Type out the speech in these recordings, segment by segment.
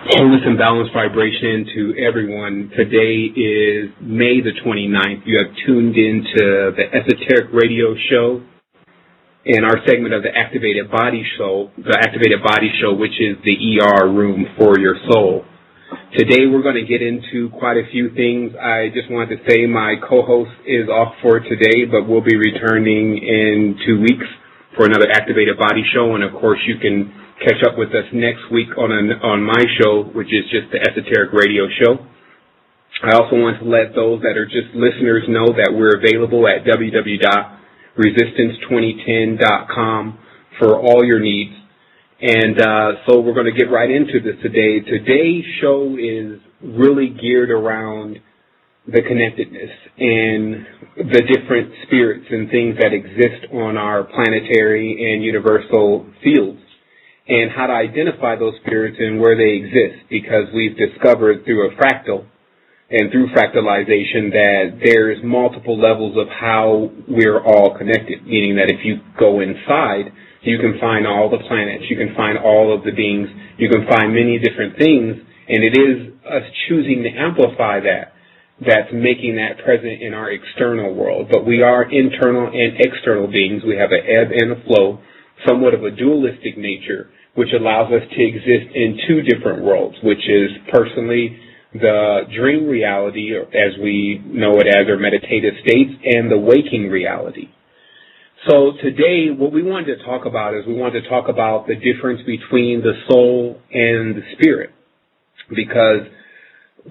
Wholeness and balanced vibration to everyone. Today is May the 29th. You have tuned into the Esoteric radio show in our segment of the Activated Body Show, which is the ER room for your soul. Today we're going to get into quite a few things. I just wanted to say my co-host is off for today, but we'll be returning in 2 weeks for another Activated Body Show, and of course you can catch up with us next week on my show, which is just the Esoteric radio show. I also want to let those that are just listeners know that we're available at www.resistance2010.com for all your needs. And so we're going to get right into this today. Today's show is really geared around the connectedness and the different spirits and things that exist on our planetary and universal fields, and how to identify those spirits and where they exist, because we've discovered through a fractal and through fractalization that there's multiple levels of how we're all connected, meaning that if you go inside, you can find all the planets, you can find all of the beings, you can find many different things, and it is us choosing to amplify that's making that present in our external world. But we are internal and external beings. We have an ebb and a flow, somewhat of a dualistic nature, which allows us to exist in two different worlds, which is personally the dream reality, or as we know it as, our meditative states, and the waking reality. So today, what we wanted to talk about is we wanted to talk about the difference between the soul and the spirit, because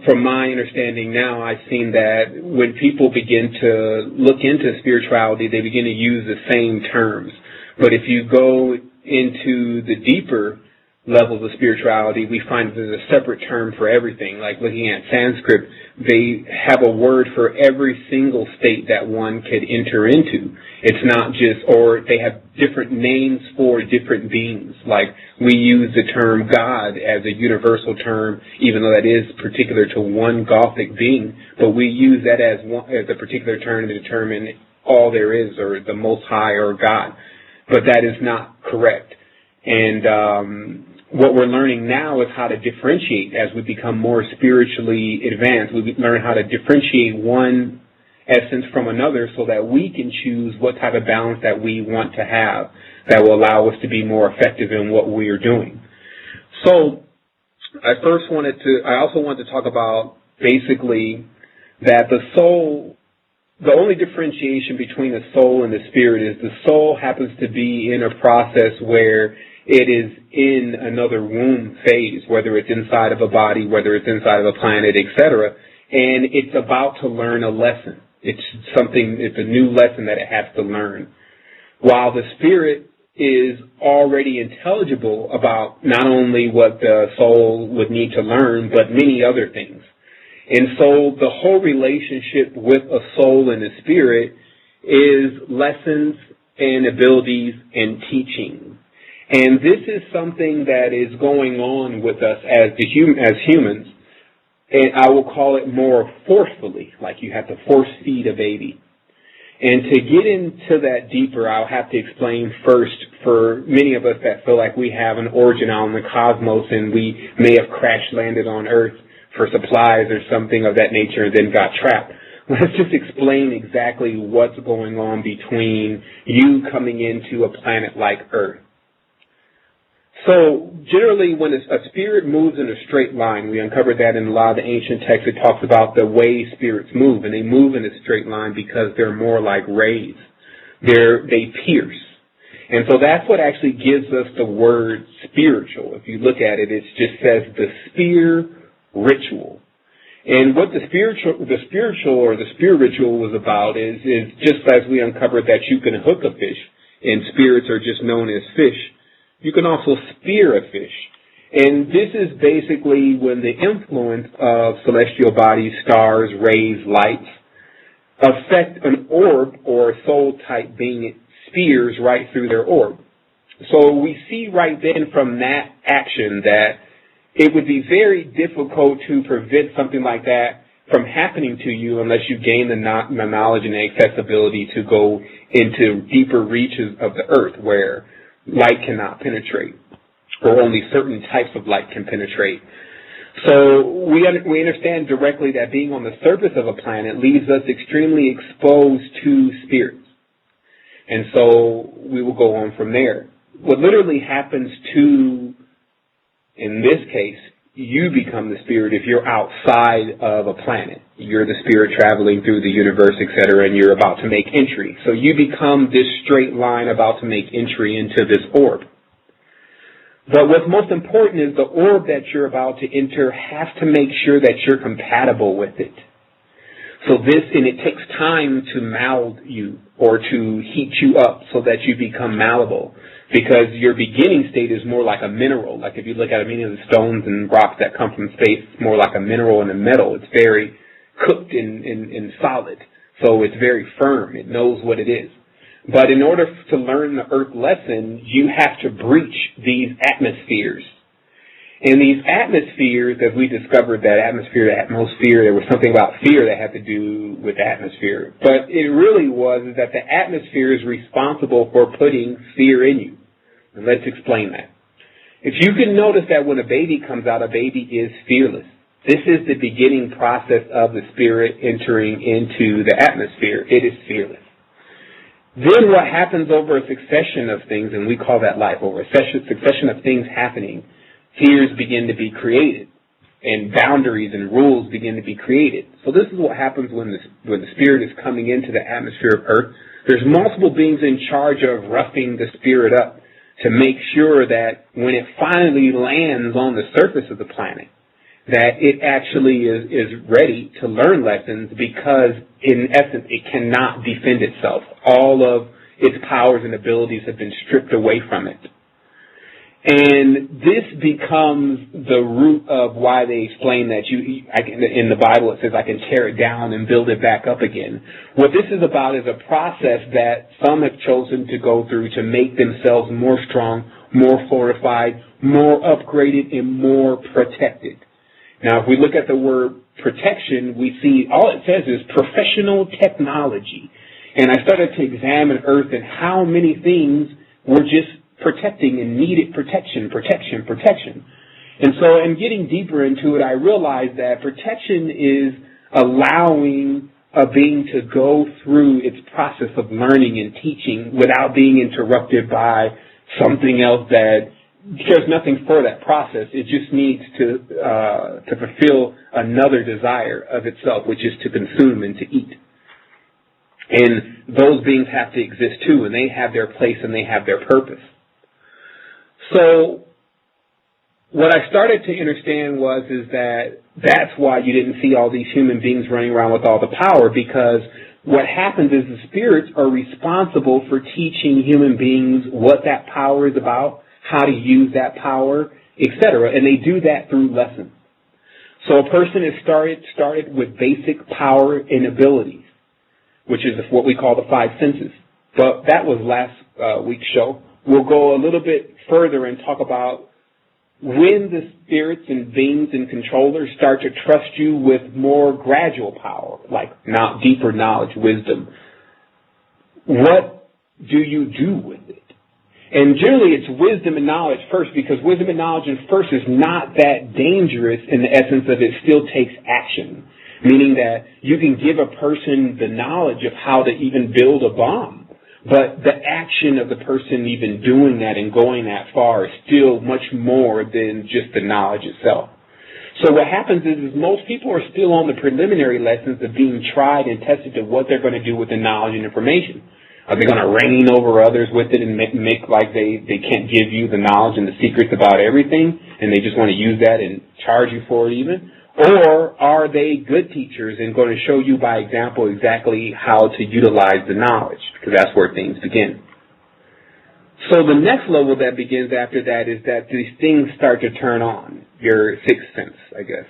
from my understanding now, I've seen that when people begin to look into spirituality, they begin to use the same terms. But if you go into the deeper levels of spirituality, we find that there's a separate term for everything. Like looking at Sanskrit, they have a word for every single state that one could enter into. It's not just, or they have different names for different beings. Like we use the term God as a universal term, even though that is particular to one Gothic being, but we use that as a particular term to determine all there is, or the Most High, or God. But that is not correct. And what we're learning now is how to differentiate as we become more spiritually advanced. We learn how to differentiate one essence from another so that we can choose what type of balance that we want to have that will allow us to be more effective in what we are doing. So I also wanted to talk about basically that the soul, the only differentiation between the soul and the spirit is the soul happens to be in a process where it is in another womb phase, whether it's inside of a body, whether it's inside of a planet, etc., and it's about to learn a lesson. It's a new lesson that it has to learn. While the spirit is already intelligible about not only what the soul would need to learn, but many other things. And so the whole relationship with a soul and a spirit is lessons and abilities and teaching. And this is something that is going on with us as humans, and I will call it more forcefully, like you have to force feed a baby. And to get into that deeper, I'll have to explain first, for many of us that feel like we have an origin out in the cosmos and we may have crash landed on Earth for supplies or something of that nature and then got trapped. Let's just explain exactly what's going on between you coming into a planet like Earth. So generally when a spirit moves in a straight line, we uncovered that in a lot of the ancient texts. It talks about the way spirits move, and they move in a straight line because they're more like rays. They pierce. And so that's what actually gives us the word spiritual. If you look at it, it just says the spear ritual. And what the spiritual or the spear ritual was about is just as we uncovered that you can hook a fish, and spirits are just known as fish, you can also spear a fish. And this is basically when the influence of celestial bodies, stars, rays, lights affect an orb or a soul-type being. It spears right through their orb. So we see right then from that action that it would be very difficult to prevent something like that from happening to you unless you gain the knowledge and the accessibility to go into deeper reaches of the earth where light cannot penetrate, or only certain types of light can penetrate. So we understand directly that being on the surface of a planet leaves us extremely exposed to spirits. And so we will go on from there. What literally happens to, in this case, you become the spirit if you're outside of a planet. You're the spirit traveling through the universe, etc., and you're about to make entry. So you become this straight line about to make entry into this orb. But what's most important is the orb that you're about to enter has to make sure that you're compatible with it. So and it takes time to mold you or to heat you up so that you become malleable. Because your beginning state is more like a mineral. Like if you look at many of the stones and rocks that come from space, it's more like a mineral and a metal. It's very cooked and solid. So it's very firm. It knows what it is. But in order to learn the earth lesson, you have to breach these atmospheres. And these atmospheres, as we discovered that atmosphere, there was something about fear that had to do with atmosphere. But it really was that the atmosphere is responsible for putting fear in you. And let's explain that. If you can notice that when a baby comes out, a baby is fearless. This is the beginning process of the spirit entering into the atmosphere. It is fearless. Then what happens over a succession of things, and we call that life, over a succession of things happening, fears begin to be created, and boundaries and rules begin to be created. So this is what happens when the spirit is coming into the atmosphere of Earth. There's multiple beings in charge of roughing the spirit up to make sure that when it finally lands on the surface of the planet, that it actually is ready to learn lessons because, in essence, it cannot defend itself. All of its powers and abilities have been stripped away from it. And this becomes the root of why they explain that in the Bible it says, I can tear it down and build it back up again. What this is about is a process that some have chosen to go through to make themselves more strong, more fortified, more upgraded, and more protected. Now, if we look at the word protection, we see all it says is professional technology. And I started to examine Earth and how many things were just protecting and needed protection. And so in getting deeper into it, I realized that protection is allowing a being to go through its process of learning and teaching without being interrupted by something else that cares nothing for that process. It just needs to fulfill another desire of itself, which is to consume and to eat. And those beings have to exist too, and they have their place and they have their purpose. So what I started to understand is that that's why you didn't see all these human beings running around with all the power, because what happens is the spirits are responsible for teaching human beings what that power is about, how to use that power, etc. And they do that through lessons. So a person is started with basic power and abilities, which is what we call the five senses. But that was last week's show. We'll go a little bit further and talk about when the spirits and beings and controllers start to trust you with more gradual power, like deeper knowledge, wisdom. What do you do with it? And generally it's wisdom and knowledge first, because wisdom and knowledge at first is not that dangerous in the essence of it still takes action. Meaning that you can give a person the knowledge of how to even build a bomb. But the action of the person even doing that and going that far is still much more than just the knowledge itself. So what happens is most people are still on the preliminary lessons of being tried and tested to what they're going to do with the knowledge and information. Are they going to reign over others with it and make like they can't give you the knowledge and the secrets about everything, and they just want to use that and charge you for it even? Or are they good teachers and going to show you by example exactly how to utilize the knowledge? Because that's where things begin. So the next level that begins after that is that these things start to turn on, your sixth sense, I guess.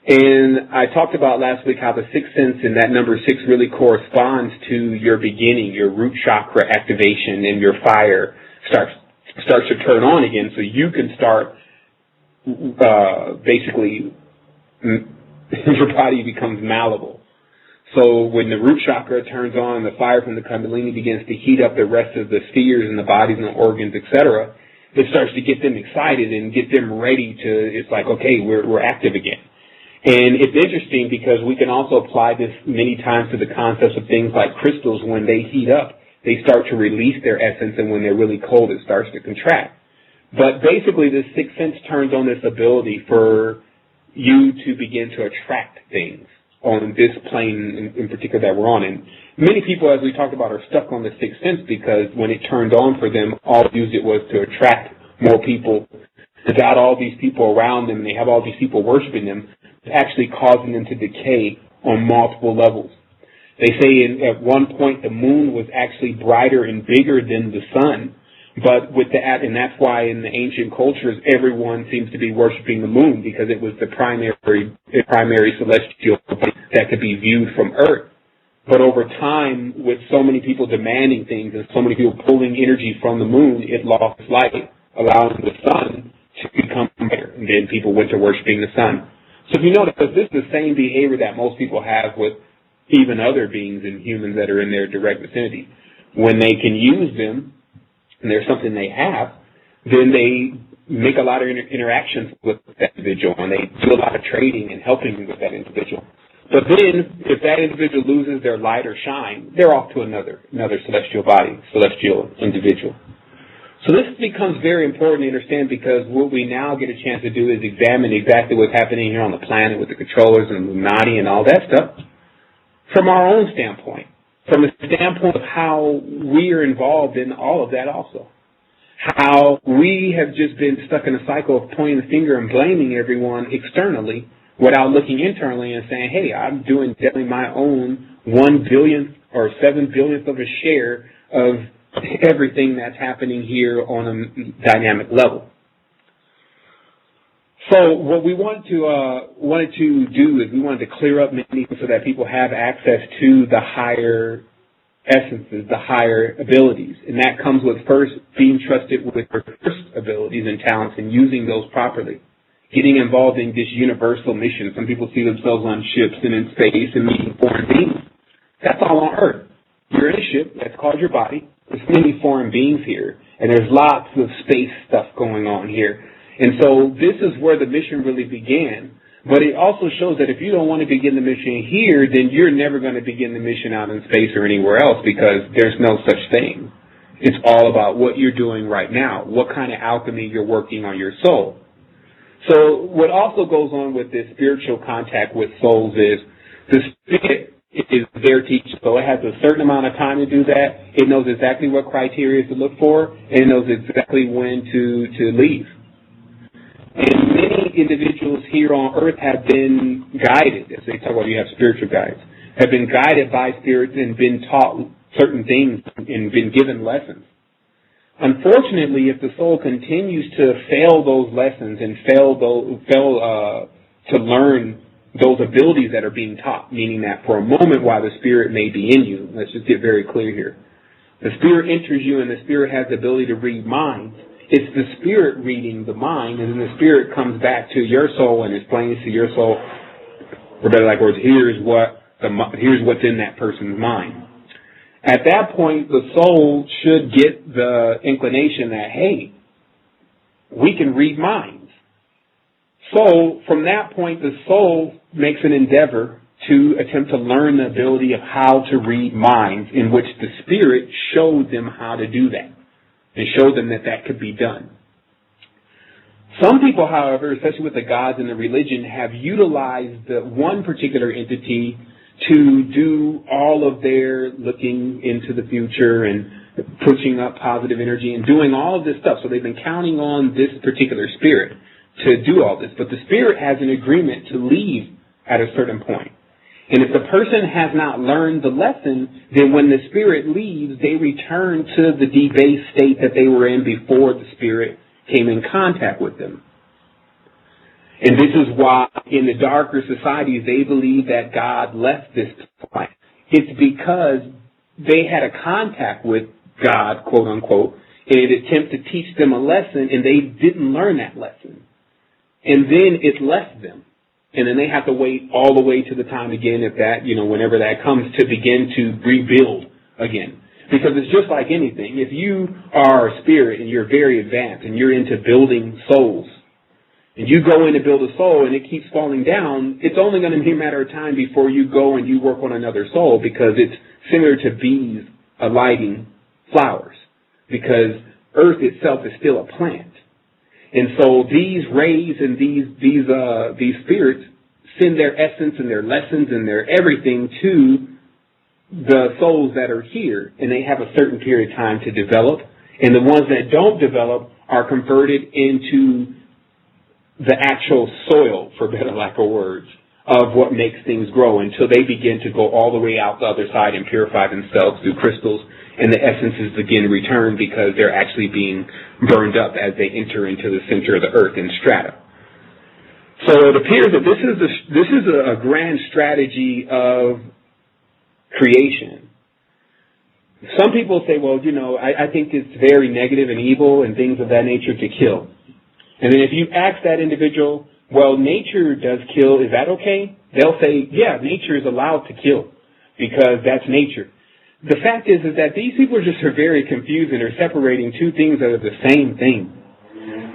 And I talked about last week how the sixth sense and that number 6 really corresponds to your beginning, your root chakra activation, and your fire starts to turn on again, so you can start basically your body becomes malleable. So when the root chakra turns on, the fire from the Kundalini begins to heat up the rest of the spheres and the bodies and the organs, etc., it starts to get them excited and get them ready to, it's like, okay, we're active again. And it's interesting because we can also apply this many times to the concepts of things like crystals. When they heat up, they start to release their essence, and when they're really cold, it starts to contract. But basically, this sixth sense turns on this ability for you to begin to attract things on this plane in particular that we're on. And many people, as we talked about, are stuck on the sixth sense because when it turned on for them, all they used it was to attract more people. They got all these people around them, and they have all these people worshiping them, actually causing them to decay on multiple levels. They say at one point the moon was actually brighter and bigger than the sun, but with that, and that's why in the ancient cultures everyone seems to be worshiping the moon, because it was the primary celestial body that could be viewed from Earth. But over time, with so many people demanding things and so many people pulling energy from the moon, it lost its light, allowing the sun to become brighter, and then people went to worshiping the sun. So if you notice, this is the same behavior that most people have with even other beings and humans that are in their direct vicinity. When they can use them, and there's something they have, then they make a lot of interactions with that individual, and they do a lot of trading and helping with that individual. But then, if that individual loses their light or shine, they're off to another celestial body, celestial individual. So this becomes very important to understand, because what we now get a chance to do is examine exactly what's happening here on the planet with the controllers and Illuminati and all that stuff from our own standpoint, from the standpoint of how we are involved in all of that also. How we have just been stuck in a cycle of pointing the finger and blaming everyone externally without looking internally and saying, hey, I'm doing definitely my own 1 billionth or 7 billionth of a share of everything that's happening here on a dynamic level. So what we wanted to do is we wanted to clear up many things so that people have access to the higher essences, the higher abilities. And that comes with first being trusted with their first abilities and talents and using those properly. Getting involved in this universal mission. Some people see themselves on ships and in space and meeting foreign beings. That's all on Earth. You're in a ship, that's called your body. There's many foreign beings here, and there's lots of space stuff going on here. And so this is where the mission really began. But it also shows that if you don't want to begin the mission here, then you're never going to begin the mission out in space or anywhere else, because there's no such thing. It's all about what you're doing right now, what kind of alchemy you're working on your soul. So what also goes on with this spiritual contact with souls is the spirit is their teacher. So it has a certain amount of time to do that. It knows exactly what criteria to look for, and it knows exactly when to leave. And many individuals here on Earth have been guided, as they talk about, you have spiritual guides, have been guided by spirits and been taught certain things and been given lessons. Unfortunately, if the soul continues to fail those lessons and fail to learn those abilities that are being taught, meaning that for a moment while the spirit may be in you, let's just get very clear here. The spirit enters you and the spirit has the ability to read minds. It's the spirit reading the mind, and then the spirit comes back to your soul and explains to your soul, or better like words, here's what's in that person's mind. At that point, the soul should get the inclination that, hey, we can read minds. So from that point, the soul makes an endeavor to attempt to learn the ability of how to read minds, in which the spirit showed them how to do that and showed them that that could be done. Some people, however, especially with the gods and the religion, have utilized the one particular entity to do all of their looking into the future and pushing up positive energy and doing all of this stuff. So they've been counting on this particular spirit to do all this. But the spirit has an agreement to leave at a certain point. And if the person has not learned the lesson, then when the spirit leaves, they return to the debased state that they were in before the spirit came in contact with them. And this is why in the darker societies they believe that God left this planet. It's because they had a contact with God, quote unquote, in an attempt to teach them a lesson, and they didn't learn that lesson. And then it left them. And then they have to wait all the way to the time again, if that, whenever that comes, to begin to rebuild again. Because it's just like anything. If you are a spirit and you're very advanced and you're into building souls, and you go in to build a soul and it keeps falling down, it's only going to be a matter of time before you go and you work on another soul, because it's similar to bees alighting flowers, because earth itself is still a plant. And so these rays and these spirits send their essence and their lessons and their everything to the souls that are here, and they have a certain period of time to develop. And the ones that don't develop are converted into the actual soil, for better lack of words, of what makes things grow, until they begin to go all the way out the other side and purify themselves through crystals, and the essences begin to return because they're actually being burned up as they enter into the center of the earth in strata. So it appears that this is a grand strategy of creation. Some people say, well, I think it's very negative and evil and things of that nature to kill. And then if you ask that individual, well, nature does kill, is that okay? They'll say, yeah, nature is allowed to kill because that's nature. The fact is that these people are very confused and are separating two things that are the same thing.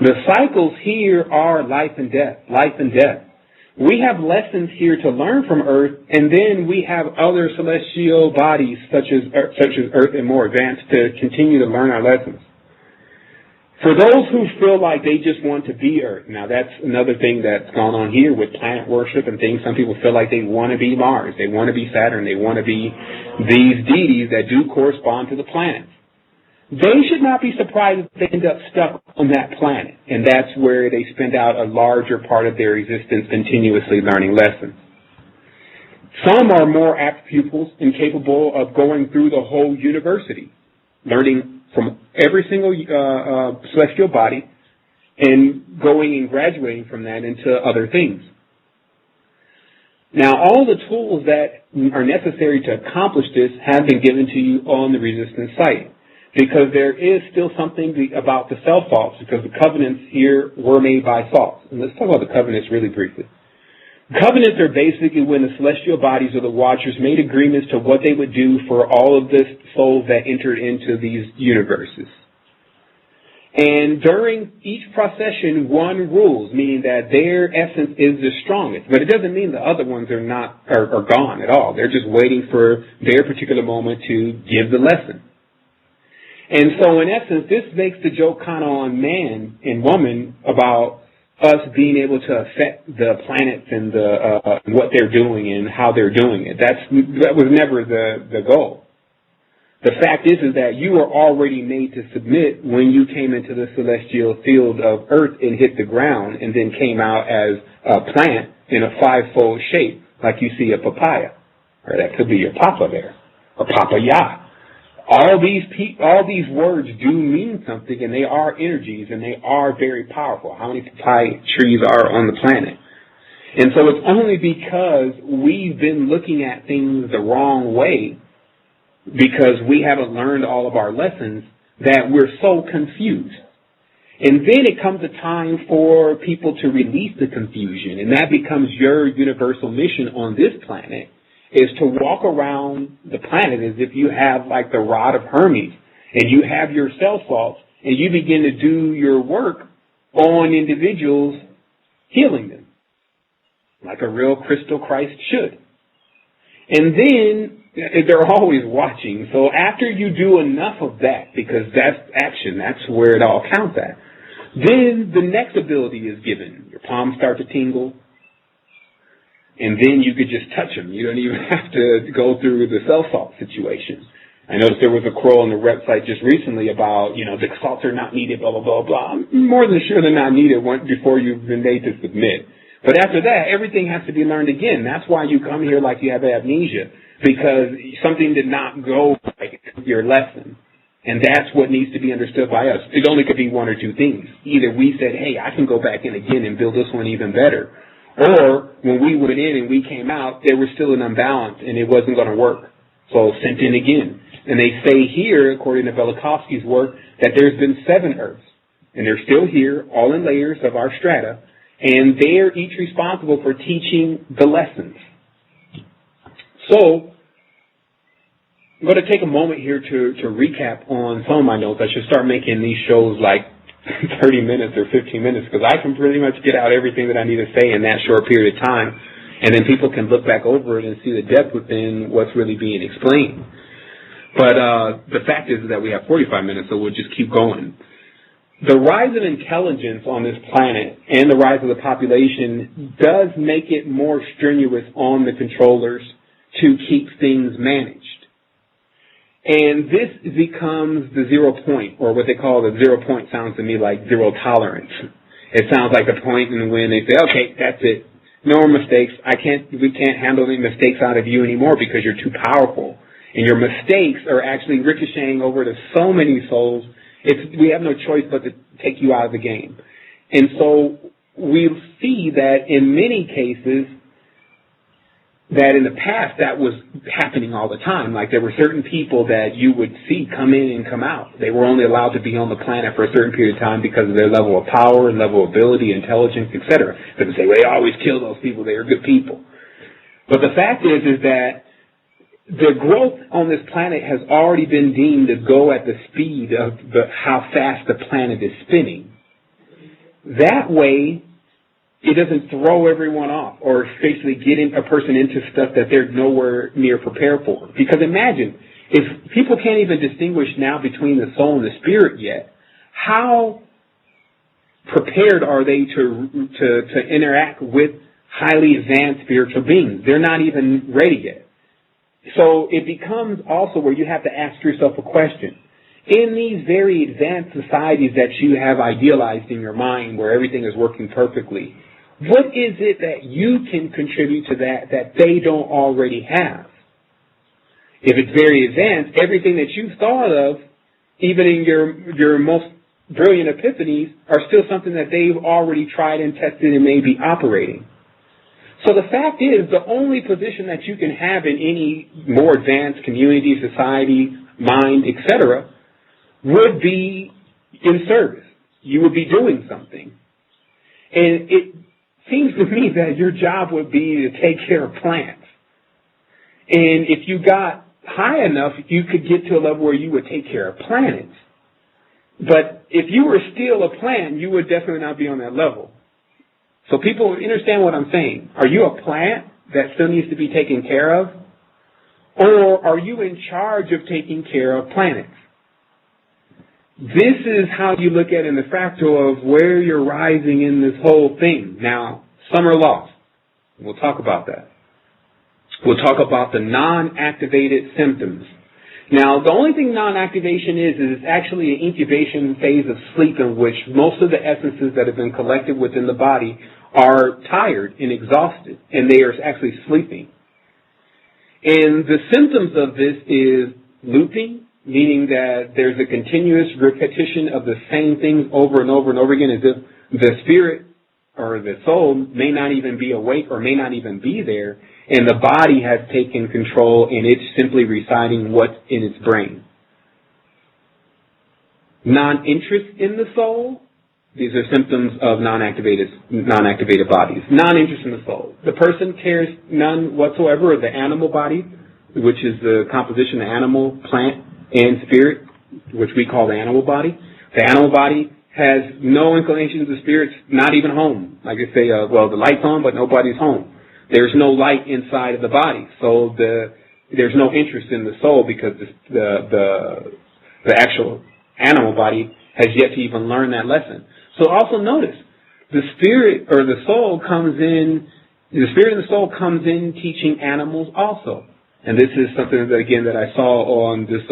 The cycles here are life and death, life and death. We have lessons here to learn from Earth, and then we have other celestial bodies such as Earth and more advanced to continue to learn our lessons. For those who feel like they just want to be Earth, now that's another thing that's gone on here with planet worship and things. Some people feel like they want to be Mars, they want to be Saturn, they want to be these deities that do correspond to the planets. They should not be surprised if they end up stuck on that planet, and that's where they spend out a larger part of their existence continuously learning lessons. Some are more apt pupils and capable of going through the whole university, learning from every single celestial body and going and graduating from that into other things. Now, all the tools that are necessary to accomplish this have been given to you on the resistance site, because there is still something about the self-faults, because the covenants here were made by faults. And let's talk about the covenants really briefly. Covenants are basically when the celestial bodies or the watchers made agreements to what they would do for all of the souls that entered into these universes. And during each procession, one rules, meaning that their essence is the strongest. But it doesn't mean the other ones are gone at all. They're just waiting for their particular moment to give the lesson. And so, in essence, this makes the joke kind of on man and woman about us being able to affect the planets and what they're doing and how they're doing it. That was never the goal. The fact is that you were already made to submit when you came into the celestial field of Earth and hit the ground, and then came out as a plant in a five-fold shape, like you see a papaya, or that could be your papa there, or papaya. All these words do mean something, and they are energies, and they are very powerful. How many papaya trees are on the planet? And so it's only because we've been looking at things the wrong way, because we haven't learned all of our lessons, that we're so confused. And then it comes a time for people to release the confusion, and that becomes your universal mission on this planet, is to walk around the planet as if you have like the rod of Hermes, and you have your self-faults, and you begin to do your work on individuals, healing them, like a real crystal Christ should. And then they're always watching. So after you do enough of that, because that's action, that's where it all counts at, then the next ability is given. Your palms start to tingle, and then you could just touch them. You don't even have to go through the self-salt situation. I noticed there was a quote on the website just recently about, the salts are not needed, blah, blah, blah, blah. I'm more than sure they're not needed before you've been made to submit. But after that, everything has to be learned again. That's why you come here like you have amnesia, because something did not go like your lesson. And that's what needs to be understood by us. It only could be one or two things. Either we said, hey, I can go back in again and build this one even better. Or when we went in and we came out, there was still an imbalance and it wasn't going to work. So sent in again. And they say here, according to Velikovsky's work, that there's been 7 Earths. And they're still here, all in layers of our strata. And they're each responsible for teaching the lessons. So I'm going to take a moment here to recap on some of my notes. I should start making these shows like 30 minutes or 15 minutes because I can pretty much get out everything that I need to say in that short period of time, and then people can look back over it and see the depth within what's really being explained. But the fact is that we have 45 minutes, so we'll just keep going. The rise of intelligence on this planet and the rise of the population does make it more strenuous on the controllers to keep things managed. And this becomes the 0 point, or what they call the 0 point sounds to me like zero tolerance. It sounds like the point in when they say, okay, that's it. No more mistakes. We can't handle any mistakes out of you anymore because you're too powerful. And your mistakes are actually ricocheting over to so many souls. We have no choice but to take you out of the game. And so we see that in many cases, that in the past that was happening all the time. Like there were certain people that you would see come in and come out. They were only allowed to be on the planet for a certain period of time because of their level of power and level of ability, intelligence, etc. They say, well, they always kill those people. They are good people. But the fact is that the growth on this planet has already been deemed to go at the speed of how fast the planet is spinning. That way, it doesn't throw everyone off or basically get a person into stuff that they're nowhere near prepared for. Because imagine, if people can't even distinguish now between the soul and the spirit yet, how prepared are they to interact with highly advanced spiritual beings? They're not even ready yet. So it becomes also where you have to ask yourself a question. In these very advanced societies that you have idealized in your mind where everything is working perfectly, what is it that you can contribute to that they don't already have? If it's very advanced, everything that you've thought of, even in your most brilliant epiphanies, are still something that they've already tried and tested and may be operating. So the fact is, the only position that you can have in any more advanced community, society, mind, etc., would be in service. You would be doing something. And it seems to me that your job would be to take care of plants. And if you got high enough, you could get to a level where you would take care of planets. But if you were still a plant, you would definitely not be on that level. So people understand what I'm saying. Are you a plant that still needs to be taken care of? Or are you in charge of taking care of planets? This is how you look at it in the fractal of where you're rising in this whole thing. Now, some are lost. We'll talk about that. We'll talk about the non-activated symptoms. Now, the only thing non-activation is it's actually an incubation phase of sleep in which most of the essences that have been collected within the body are tired and exhausted, and they are actually sleeping. And the symptoms of this is looping, meaning that there's a continuous repetition of the same things over and over and over again, as if the spirit or the soul may not even be awake or may not even be there, and the body has taken control and it's simply reciting what's in its brain. Non-interest in the soul, these are symptoms of non-activated bodies. Non-interest in the soul. The person cares none whatsoever of the animal body, which is the composition of animal, plant, and spirit, which we call the animal body. The animal body has no inclination to the spirit's not even home. Like they say, well, the light's on, but nobody's home. There's no light inside of the body, so there's no interest in the soul because the actual animal body has yet to even learn that lesson. So also notice, the spirit or the soul comes in, the spirit and the soul comes in teaching animals also. And this is something that, again, that I saw on this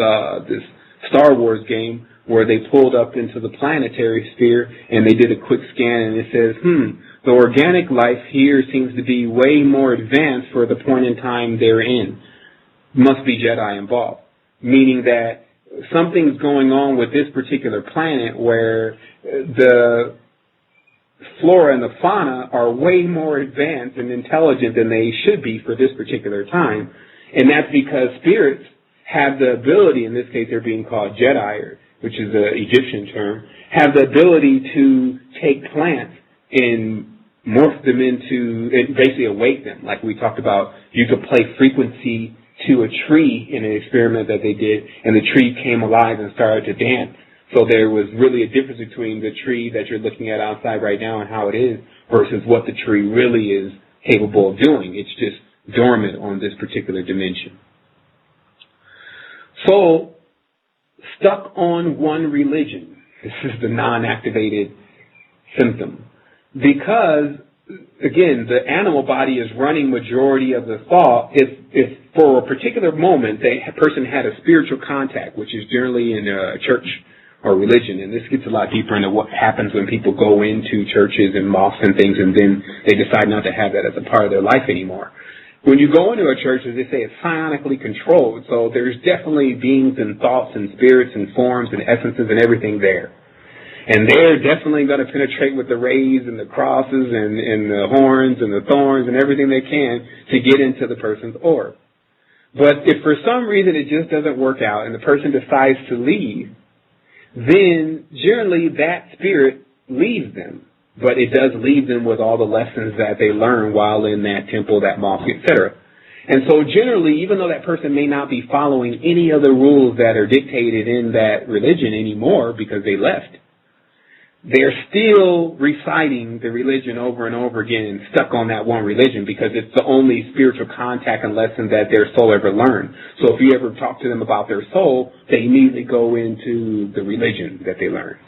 Star Wars game where they pulled up into the planetary sphere and they did a quick scan and it says, the organic life here seems to be way more advanced for the point in time they're in. Must be Jedi involved. Meaning that something's going on with this particular planet where the flora and the fauna are way more advanced and intelligent than they should be for this particular time. And that's because spirits have the ability, in this case they're being called Jedi, which is an Egyptian term, have the ability to take plants and morph them into, and basically awake them. Like we talked about, you could play frequency to a tree in an experiment that they did, and the tree came alive and started to dance. So there was really a difference between the tree that you're looking at outside right now and how it is versus what the tree really is capable of doing. It's just dormant on this particular dimension. So, stuck on one religion. This is the non-activated symptom. Because, again, the animal body is running majority of the thought. If for a particular moment the person had a spiritual contact, which is generally in a church or religion, and this gets a lot deeper into what happens when people go into churches and mosques and things, and then they decide not to have that as a part of their life anymore. When you go into a church, as they say, it's psionically controlled, so there's definitely beings and thoughts and spirits and forms and essences and everything there. And they're definitely going to penetrate with the rays and the crosses and the horns and the thorns and everything they can to get into the person's orb. But if for some reason it just doesn't work out and the person decides to leave, then generally that spirit leaves them. But it does leave them with all the lessons that they learn while in that temple, that mosque, etc. And so generally, even though that person may not be following any of the rules that are dictated in that religion anymore because they left, they're still reciting the religion over and over again and stuck on that one religion because it's the only spiritual contact and lesson that their soul ever learned. So if you ever talk to them about their soul, they immediately go into the religion that they learned.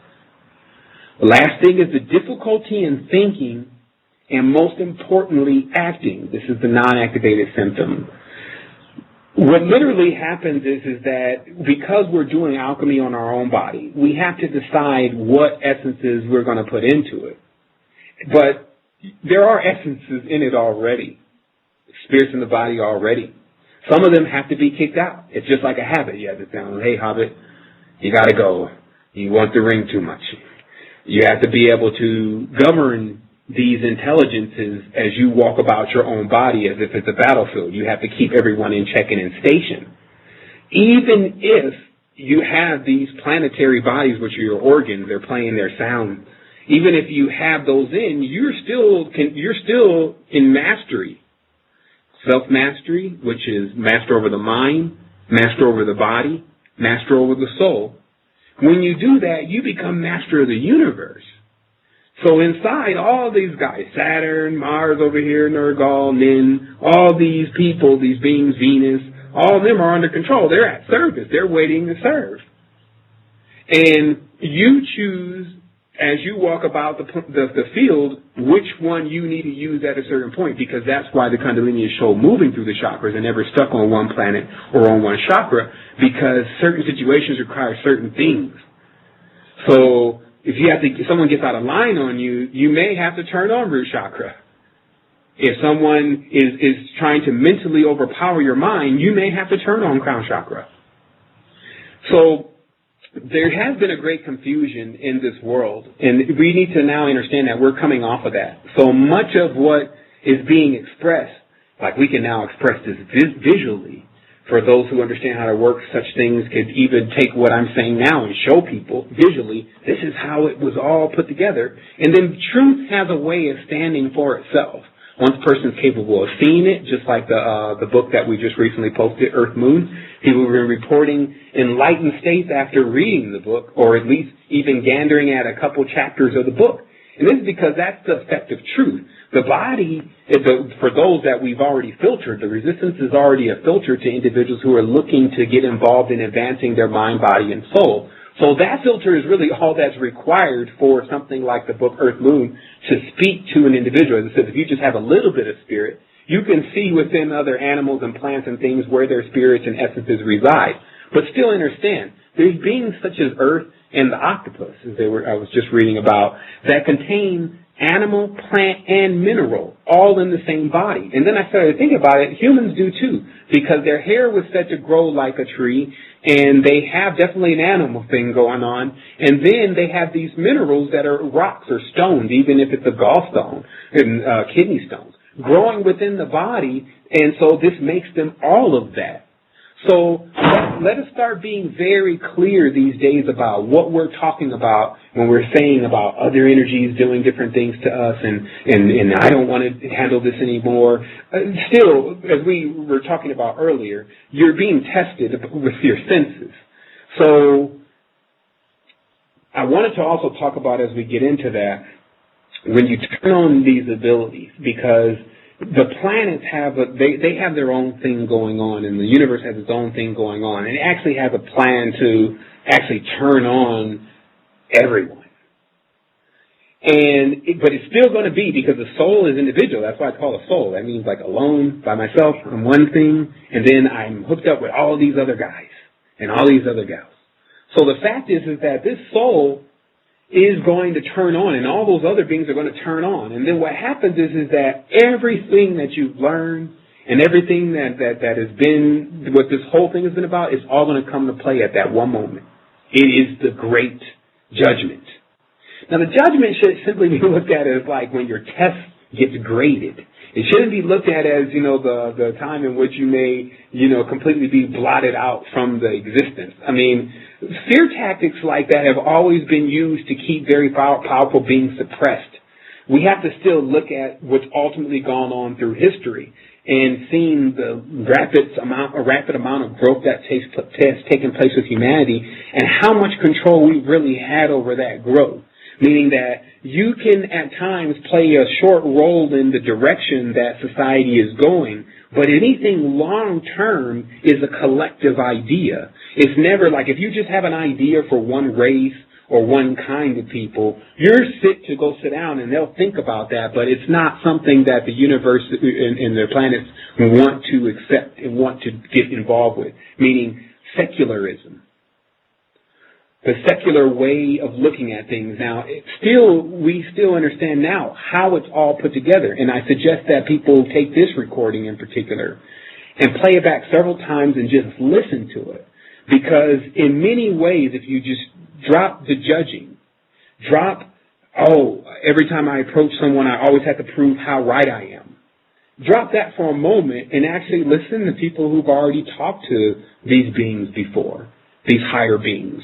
The last thing is the difficulty in thinking and, most importantly, acting. This is the non-activated symptom. What literally happens is that because we're doing alchemy on our own body, we have to decide what essences we're going to put into it. But there are essences in it already, spirits in the body already. Some of them have to be kicked out. It's just like a habit. You have to tell, hey, Hobbit, you got to go. You want the ring too much. You have to be able to govern these intelligences as you walk about your own body as if it's a battlefield. You have to keep everyone in check and in station. Even if you have these planetary bodies, which are your organs, they're playing their sound. Even if you have those in, you're still in mastery. Self-mastery, which is master over the mind, master over the body, master over the soul. When you do that, you become master of the universe. So inside all these guys, Saturn, Mars over here, Nergal, Nin, all these people, these beings, Venus, all of them are under control. They're at service. They're waiting to serve. And you choose, as you walk about the field, which one you need to use at a certain point, because that's why the Kundalini is so moving through the chakras and never stuck on one planet or on one chakra, because certain situations require certain things. So if someone gets out of line on you, you may have to turn on root chakra. If someone is trying to mentally overpower your mind, you may have to turn on crown chakra. So there has been a great confusion in this world, and we need to now understand that we're coming off of that. So much of what is being expressed, like we can now express this visually. For those who understand how to work such things, could even take what I'm saying now and show people visually, this is how it was all put together. And then truth has a way of standing for itself. Once a person's capable of seeing it, just like the book that we just recently posted, Earth Moon, people have been reporting enlightened states after reading the book, or at least even gandering at a couple chapters of the book. And this is because that's the effect of truth. The body, for those that we've already filtered, the resistance is already a filter to individuals who are looking to get involved in advancing their mind, body, and soul. So that filter is really all that's required for something like the book Earth Moon to speak to an individual. As I said, if you just have a little bit of spirit, you can see within other animals and plants and things where their spirits and essences reside. But still understand, there's beings such as Earth and the octopus, as I was just reading about, that contain animal, plant, and mineral, all in the same body. And then I started to think about it, humans do too, because their hair was said to grow like a tree, and they have definitely an animal thing going on, and then they have these minerals that are rocks or stones, even if it's a gallstone and kidney stones, growing within the body, and so this makes them all of that. So let us start being very clear these days about what we're talking about when we're saying about other energies doing different things to us, and I don't want to handle this anymore. Still, as we were talking about earlier, you're being tested with your senses. So I wanted to also talk about, as we get into that, when you turn on these abilities, because the planets have they have their own thing going on, and the universe has its own thing going on, and it actually has a plan to actually turn on everyone. But it's still going to be, because the soul is individual. That's why it's called a soul. That means like alone, by myself, I'm one thing, and then I'm hooked up with all these other guys and all these other gals. So the fact is that this soul is going to turn on, and all those other beings are going to turn on. And then what happens is that everything that you've learned and everything that has been, what this whole thing has been about, is all going to come to play at that one moment. It is the great judgment. Now, the judgment should simply be looked at as like when your test gets graded. It shouldn't be looked at as, the time in which you may, completely be blotted out from the existence. I mean, fear tactics like that have always been used to keep very powerful beings suppressed. We have to still look at what's ultimately gone on through history and seeing the rapid amount of growth that has taken place with humanity, and how much control we really had over that growth. Meaning that you can at times play a short role in the direction that society is going, but anything long term is a collective idea. It's never like, if you just have an idea for one race or one kind of people, you're to go sit down and they'll think about that, but it's not something that the universe and the planets want to accept and want to get involved with, meaning secularism. The secular way of looking at things. Now, we still understand now how it's all put together, and I suggest that people take this recording in particular and play it back several times and just listen to it, because in many ways, if you just drop the judging, every time I approach someone, I always have to prove how right I am. Drop that for a moment and actually listen to people who've already talked to these beings before, these higher beings.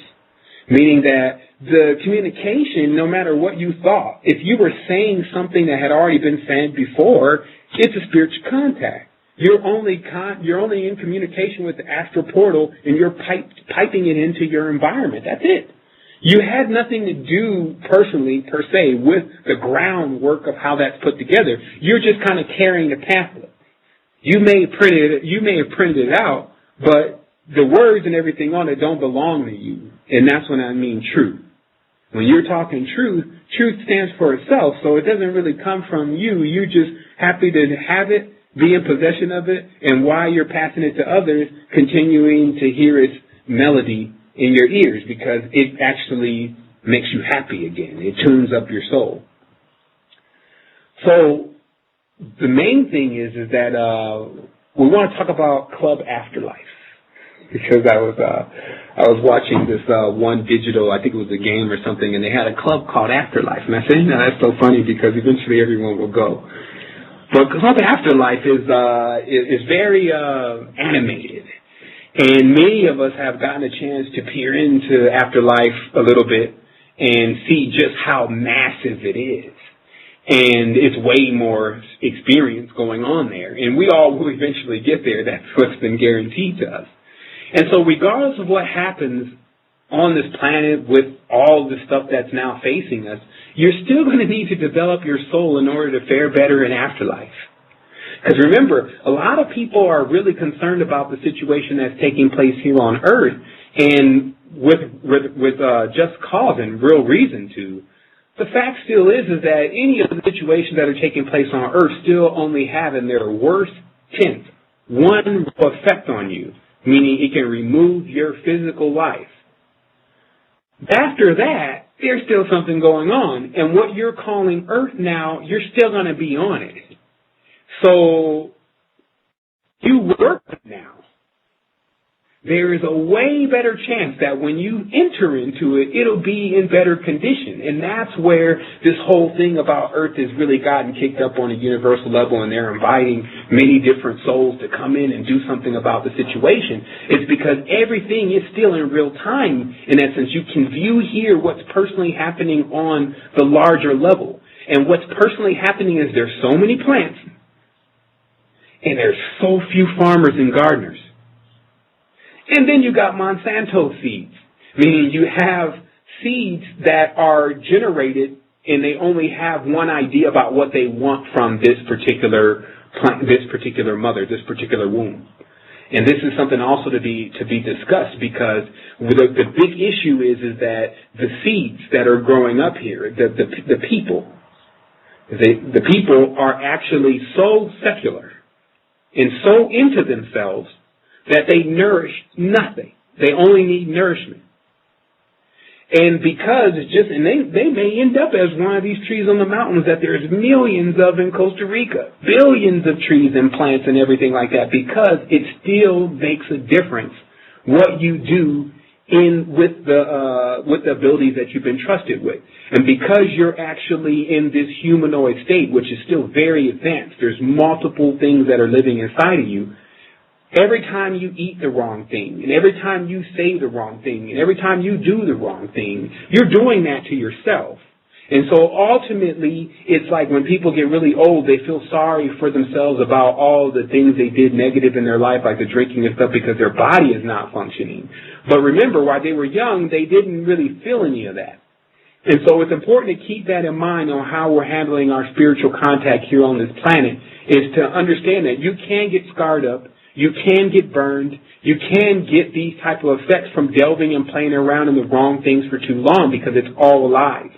Meaning that the communication, no matter what you thought, if you were saying something that had already been said before, it's a spiritual contact. You're only in communication with the astral portal, and you're piping it into your environment. That's it. You had nothing to do personally, per se, with the groundwork of how that's put together. You're just kind of carrying a pamphlet. You may have printed it out, but the words and everything on it don't belong to you. And that's when I mean truth. When you're talking truth, truth stands for itself, so it doesn't really come from you. You're just happy to have it, be in possession of it, and while you're passing it to others, continuing to hear its melody in your ears, because it actually makes you happy again. It tunes up your soul. So the main thing is that we want to talk about Club Afterlife. Because I was watching this one digital, I think it was a game or something, and they had a club called Afterlife. And I said, that's so funny, because eventually everyone will go. But Club Afterlife is very animated. And many of us have gotten a chance to peer into Afterlife a little bit and see just how massive it is. And it's way more experience going on there. And we all will eventually get there. That's what's been guaranteed to us. And so regardless of what happens on this planet with all the stuff that's now facing us, you're still going to need to develop your soul in order to fare better in afterlife. Because remember, a lot of people are really concerned about the situation that's taking place here on Earth, and with just cause and real reason to. The fact still is that any of the situations that are taking place on Earth still only have in their worst tenth one effect on you, meaning it can remove your physical life. After that, there's still something going on, and what you're calling Earth now, you're still going to be on it. So you work now. there is a way better chance that when you enter into it, it'll be in better condition. And that's where this whole thing about Earth has really gotten kicked up on a universal level, and they're inviting many different souls to come in and do something about the situation. It's because everything is still in real time. In essence, you can view here what's personally happening on the larger level. And what's personally happening is there's so many plants, and there's so few farmers and gardeners. And then you got Monsanto seeds, meaning you have seeds that are generated and they only have one idea about what they want from this particular plant, this particular mother, this particular womb. And this is something also to be discussed, because the big issue is that the seeds that are growing up here, the people are actually so secular and so into themselves that they nourish nothing. They only need nourishment. And because it's just, and they may end up as one of these trees on the mountains that there's millions of in Costa Rica, billions of trees and plants and everything like that, because it still makes a difference what you do with the abilities that you've been trusted with. And because you're actually in this humanoid state, which is still very advanced, there's multiple things that are living inside of you. Every time you eat the wrong thing, and every time you say the wrong thing, and every time you do the wrong thing, you're doing that to yourself. And so ultimately, it's like when people get really old, they feel sorry for themselves about all the things they did negative in their life, like the drinking and stuff, because their body is not functioning. But remember, while they were young, they didn't really feel any of that. And so it's important to keep that in mind on how we're handling our spiritual contact here on this planet, is to understand that you can get scarred up. You can get burned. You can get these type of effects from delving and playing around in the wrong things for too long, because it's all alive.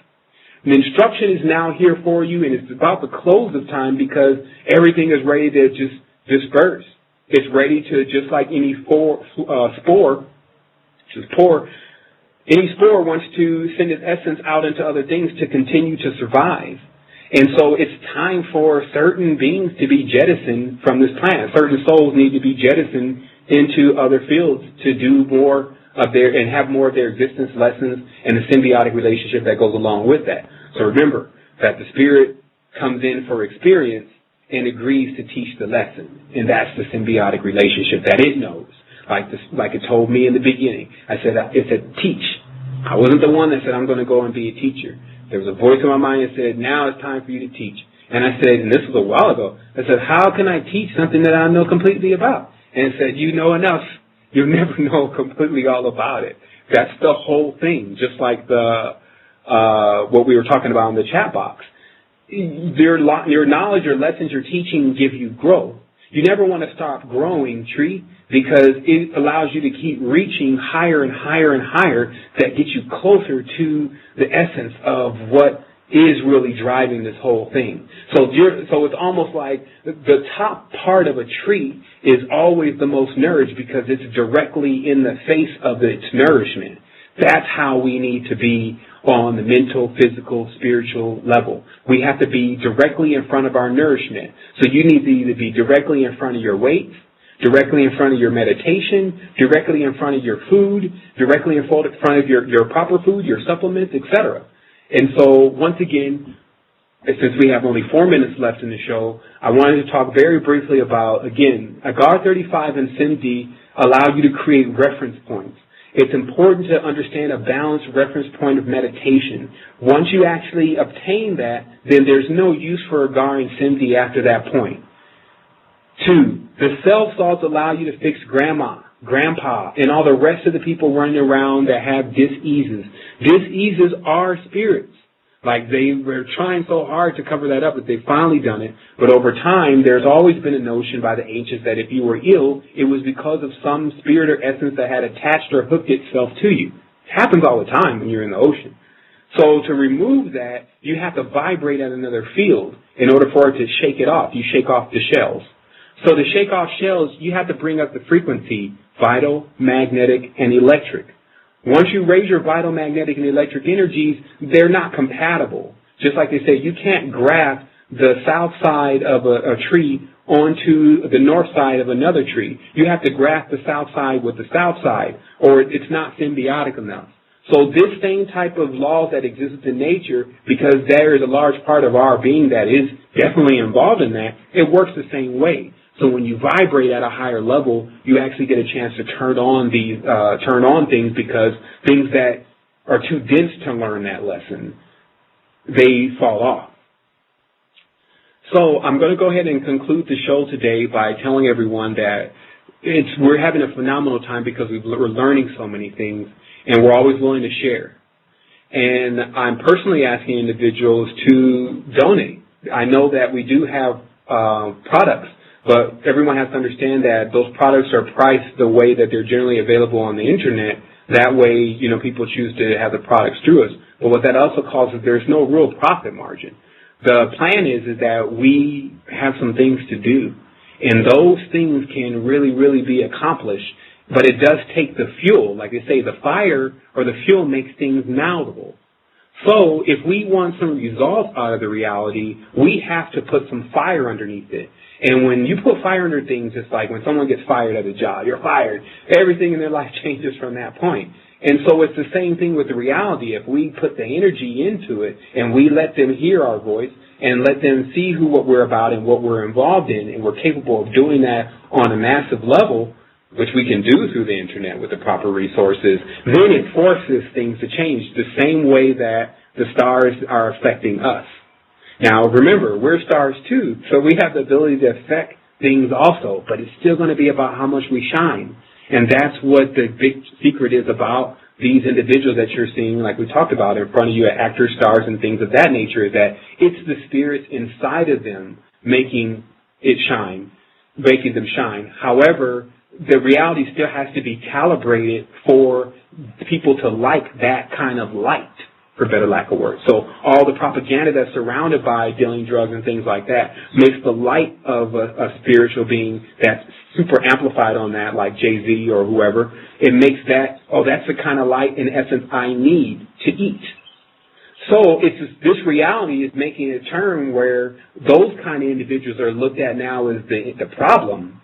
The instruction is now here for you, and it's about the close of time, because everything is ready to just disperse. It's ready to, just like any spore, any spore wants to send its essence out into other things to continue to survive. And so it's time for certain beings to be jettisoned from this planet. Certain souls need to be jettisoned into other fields to do more of their, and have more of their existence lessons and the symbiotic relationship that goes along with that. So remember that the spirit comes in for experience and agrees to teach the lesson. And that's the symbiotic relationship that it knows. Like it told me in the beginning. It said, teach. I wasn't the one that said, I'm going to go and be a teacher. There was a voice in my mind that said, now it's time for you to teach. And I said, and this was a while ago, I said, how can I teach something that I know completely about? And it said, you know enough. You'll never know completely all about it. That's the whole thing. Just like what we were talking about in the chat box. Your knowledge, your lessons, your teaching give you growth. You never want to stop growing, tree, because it allows you to keep reaching higher and higher and higher. That gets you closer to the essence of what is really driving this whole thing. So it's almost like the top part of a tree is always the most nourished, because it's directly in the face of its nourishment. That's how we need to be on the mental, physical, spiritual level. We have to be directly in front of our nourishment. So you need to either be directly in front of your weights, directly in front of your meditation, directly in front of your food, directly in front of your proper food, your supplements, etc. And so once again, since we have only 4 minutes left in the show, I wanted to talk very briefly about, again, Agar 35 and SIMD allow you to create reference points. It's important to understand a balanced reference point of meditation. Once you actually obtain that, then there's no use for Agar and SIMD after that point. 2, the self-thoughts allow you to fix grandma, grandpa, and all the rest of the people running around that have diseases. Diseases are spirits. Like, they were trying so hard to cover that up that they've finally done it. But over time, there's always been a notion by the ancients that if you were ill, it was because of some spirit or essence that had attached or hooked itself to you. It happens all the time when you're in the ocean. So to remove that, you have to vibrate at another field in order for it to shake it off. You shake off the shells. So to shake off shells, you have to bring up the frequency, vital, magnetic, and electric. Once you raise your vital, magnetic, and electric energies, they're not compatible. Just like they say, you can't graft the south side of a tree onto the north side of another tree. You have to graft the south side with the south side, or it's not symbiotic enough. So this same type of laws that exist in nature, because there is a large part of our being that is definitely involved in that, it works the same way. So when you vibrate at a higher level, you actually get a chance to turn on things, because things that are too dense to learn that lesson, they fall off. So I'm going to go ahead and conclude the show today by telling everyone that we're having a phenomenal time because we're learning so many things, and we're always willing to share. And I'm personally asking individuals to donate. I know that we do have products, but everyone has to understand that those products are priced the way that they're generally available on the internet. That way, people choose to have the products through us. But what that also causes, there's no real profit margin. The plan is that we have some things to do, and those things can really, really be accomplished, but it does take the fuel. Like they say, the fire or the fuel makes things malleable. So if we want some results out of the reality, we have to put some fire underneath it. And when you put fire under things, it's like when someone gets fired at a job, you're fired. Everything in their life changes from that point. And so it's the same thing with the reality. If we put the energy into it and we let them hear our voice and let them see what we're about and what we're involved in, and we're capable of doing that on a massive level, which we can do through the internet with the proper resources, then it forces things to change the same way that the stars are affecting us. Now, remember, we're stars too, so we have the ability to affect things also, but it's still going to be about how much we shine. And that's what the big secret is about these individuals that you're seeing, like we talked about in front of you, actors, stars, and things of that nature, is that it's the spirits inside of them making them shine. However, the reality still has to be calibrated for people to like that kind of light, for better lack of words. So all the propaganda that's surrounded by dealing drugs and things like that makes the light of a spiritual being that's super amplified on that, like Jay-Z or whoever, it makes that, that's the kind of light, in essence, I need to eat. So this reality is making a turn where those kind of individuals are looked at now as the problem.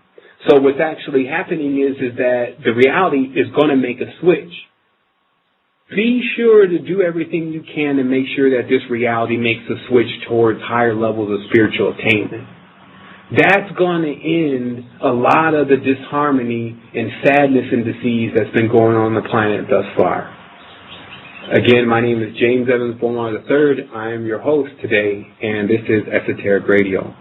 So what's actually happening is that the reality is going to make a switch. Be sure to do everything you can to make sure that this reality makes a switch towards higher levels of spiritual attainment. That's going to end a lot of the disharmony and sadness and disease that's been going on the planet thus far. Again, my name is James Sevan Bomar III. I am your host today, and this is Esoteric Radio.